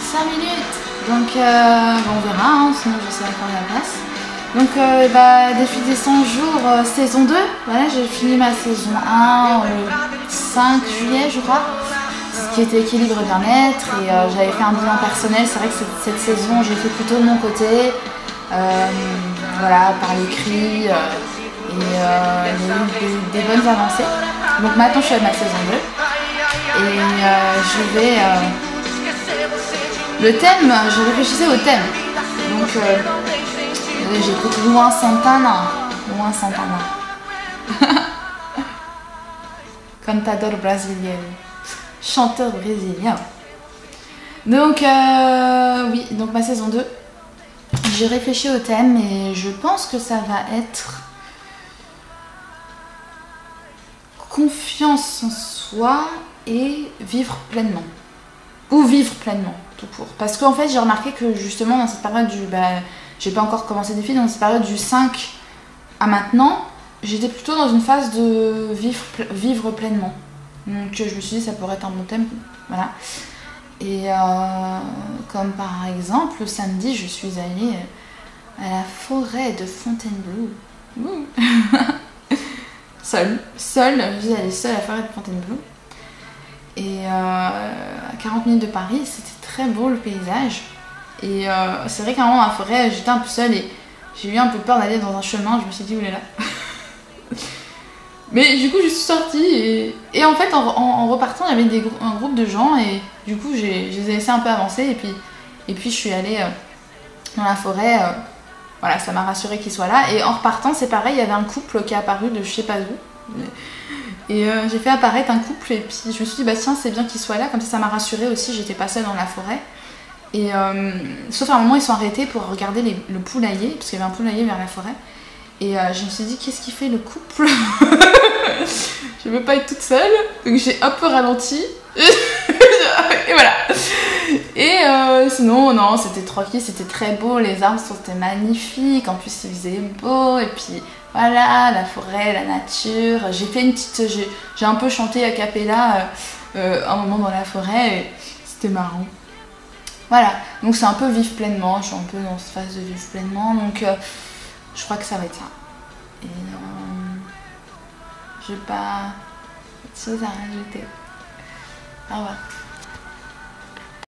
5 minutes. Donc bon, on verra, hein, sinon je sais encore la place. Donc défi des 100 jours, saison 2. Voilà, j'ai fini ma saison 1 le 5 juillet je crois. Ce qui était équilibre bien-être. Et j'avais fait un bilan personnel. C'est vrai que cette saison j'ai fait plutôt de mon côté. Voilà, par l'écrit. Et il y a eu des bonnes avancées. Donc maintenant je suis à ma saison 2. Et je vais... le thème, je réfléchissais au thème. Donc j'écoute Luan Santana. Luan Santana. Cantador brasileiro. Chanteur brésilien. Donc oui, donc ma saison 2. J'ai réfléchi au thème et je pense que ça va être confiance en soi et vivre pleinement. Ou vivre pleinement, tout court. Parce qu'en fait, j'ai remarqué que justement, dans cette période du... j'ai pas encore commencé des filles, dans cette période du 5 à maintenant, j'étais plutôt dans une phase de vivre pleinement. Donc je me suis dit, ça pourrait être un bon thème. Voilà. Et comme par exemple, le samedi, je suis allée à la forêt de Fontainebleau. Seule, je suis allée seule à la forêt de Fontainebleau. Et à 40 minutes de Paris, c'était très beau le paysage. Et c'est vrai qu'à un moment dans la forêt, j'étais un peu seule et j'ai eu un peu peur d'aller dans un chemin. Je me suis dit, oulala. Mais du coup, je suis sortie et en fait, en repartant, il y avait un groupe de gens et du coup, je les ai laissés un peu avancer. Et puis je suis allée dans la forêt. Voilà, ça m'a rassurée qu'ils soient là. Et en repartant, c'est pareil, il y avait un couple qui est apparu de je sais pas où. Et j'ai fait apparaître un couple et puis je me suis dit bah tiens c'est bien qu'ils soient là, comme ça m'a rassurée aussi, j'étais pas seule dans la forêt. Et sauf à un moment ils sont arrêtés pour regarder le poulailler, parce qu'il y avait un poulailler vers la forêt. Et je me suis dit qu'est-ce qui fait le couple. Je veux pas être toute seule, donc j'ai un peu ralenti. Et voilà. Et sinon non, c'était tranquille, c'était très beau, les arbres étaient magnifiques, en plus il faisait beau et puis voilà, la forêt, la nature. J'ai fait une petite... J'ai un peu chanté a cappella un moment dans la forêt et c'était marrant. Voilà, donc c'est un peu vivre pleinement, je suis un peu dans cette phase de vivre pleinement, donc je crois que ça va être ça. Et j'ai pas autre chose à rajouter. Au revoir.